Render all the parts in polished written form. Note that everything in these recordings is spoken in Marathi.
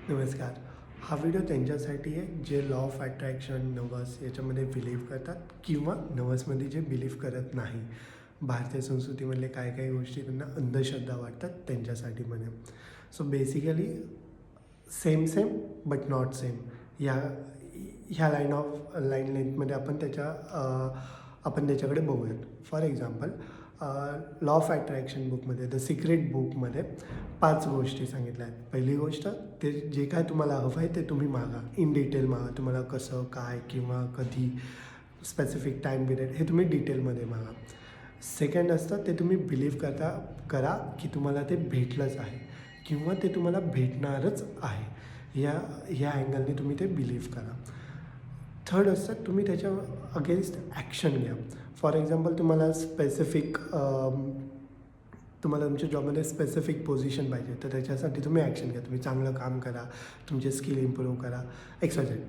नमस्कार. हा व्हिडिओ त्यांच्यासाठी आहे जे लॉ ऑफ अट्रॅक्शन, नवस याच्यामध्ये बिलीव्ह करतात किंवा नवसमध्ये जे बिलीव्ह करत नाही. भारतीय संस्कृतीमधले काही काही गोष्टी त्यांना अंधश्रद्धा वाटतात त्यांच्यासाठी म्हणे. So basically same same but not same ह्या लाईन लेंथमध्ये आपण त्याच्याकडे बघूयात. For example law of attraction बुकमध्ये द सिक्रेट बुकमध्ये 5 गोष्टी सांगितल्या आहेत. पहिली गोष्ट, ते जे काय तुम्हाला हवं आहे ते तुम्ही मागा, इन डिटेल मागा. तुम्हाला कसं, काय किंवा कधी, स्पेसिफिक टाईम पिरियड हे तुम्ही डिटेलमध्ये मागा. सेकंड असतं ते तुम्ही बिलीव्ह करा की तुम्हाला ते भेटलंच आहे किंवा ते तुम्हाला भेटणारच आहे. ह्या अँगलने तुम्ही ते बिलीव्ह करा. थर्ड असतं तुम्ही त्याच्या अगेन्स्ट ॲक्शन घ्या. फॉर एक्झाम्पल तुम्हाला तुमच्या जॉबमध्ये स्पेसिफिक पोझिशन पाहिजे, तर त्याच्यासाठी तुम्ही ॲक्शन घ्या. तुम्ही चांगलं काम करा, तुमचे स्किल इम्प्रूव्ह करा, एक्सवायझेड.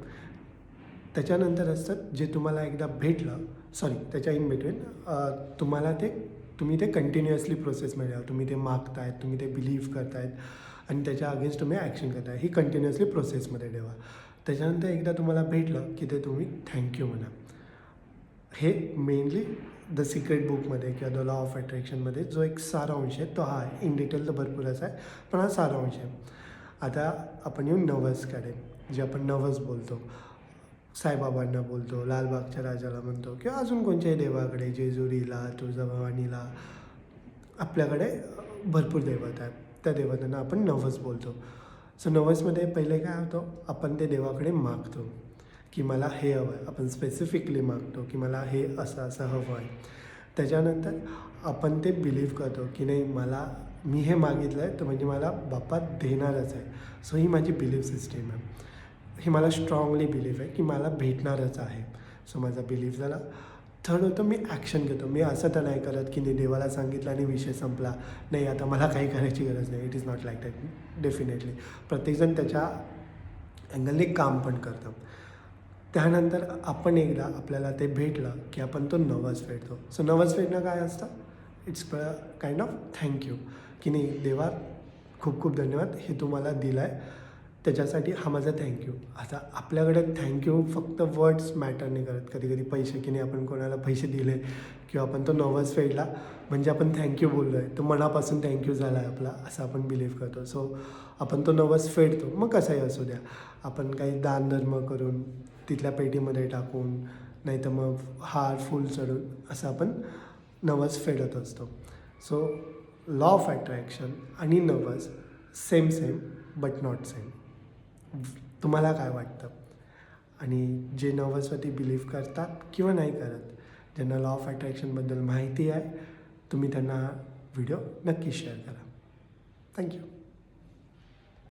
त्याच्यानंतर असतं जे तुम्हाला एकदा भेटलं, त्याच्या इन बिटवीन तुम्ही ते कंटिन्युअसली प्रोसेसमध्ये द्या. तुम्ही ते मागतायत, तुम्ही ते बिलीव्ह करतायत आणि त्याच्या अगेन्स्ट तुम्ही ॲक्शन करताय. ही कंटिन्युअसली प्रोसेसमध्ये ठेवा. त्याच्यानंतर एकदा तुम्हाला भेटलं की ते तुम्ही थँक्यू म्हणा. हे मेनली द सिक्रेट बुकमध्ये किंवा द लॉ ऑफ अट्रॅक्शनमध्ये जो एक सारांश आहे तो हा आहे. इन डिटेल तर भरपूरच आहे, पण हा सारांश आहे. आता आपण येऊ नवसकडे. जे आपण नवस बोलतो, साईबाबांना बोलतो, लालबागच्या राजाला म्हणतो किंवा अजून कोणत्याही देवाकडे, जेजुरीला, तुळजाभवानीला, आपल्याकडे भरपूर देवता आहेत. त्या देवतांना आपण नवस बोलतो. सो नवसमध्ये पहिले काय होतं, आपण ते देवाकडे मागतो की मला हे हवं आहे. आपण स्पेसिफिकली मागतो की मला हे असं हवं आहे. त्याच्यानंतर आपण ते बिलीव्ह करतो की नाही, मी हे मागितलं आहे तर म्हणजे मला बाप्पा देणारच आहे. सो ही माझी बिलीव्ह सिस्टीम आहे. हे मला स्ट्रॉंगली बिलीव्ह आहे की मला भेटणारच आहे. सो माझा बिलीव्ह झाला. थर्ड होतं मी ॲक्शन घेतो. मी असं तर नाही करत की देवाला सांगितलं आणि विषय संपला, नाही आता मला काही करायची गरज नाही. It is not like that. Definitely प्रत्येकजण त्याच्या अँगलने काम पण करतं. त्यानंतर आपण एकदा आपल्याला ते भेटलं की आपण तो नवस फेडतो. सो नवस फेडणं काय असतं, इट्स काइंड ऑफ थँक्यू की नाही देवा, खूप खूप धन्यवाद, हे तुम्हाला दिलं आहे त्याच्यासाठी हा माझा थँक्यू. आता आपल्याकडे थँक्यू फक्त वर्ड्स मॅटर नाही करत. कधी कधी पैसे, की नाही आपण कोणाला पैसे दिले किंवा आपण तो नवस फेडला म्हणजे आपण थँक्यू बोललो आहे, तो मनापासून थँक्यू झाला आहे आपला, असं आपण बिलीव्ह करतो. सो आपण तो नवस फेडतो. मग कसाही असू द्या, आपण काही दानधर्म करून, तिथल्या पेटीमध्ये टाकून, नाही तर मग हार फूल चढून असं आपण नवस फेडत असतो. सो लॉ ऑफ अट्रॅक्शन आणि नवस सेम बट नॉट सेम. तुम्हाला काय वाटतं? आणि जे नवसवरती बिलीव्ह करतात किंवा नाही करत, ज्यांना लॉ ऑफ अट्रॅक्शनबद्दल माहिती आहे, तुम्ही त्यांना व्हिडिओ नक्की शेअर करा. थँक्यू.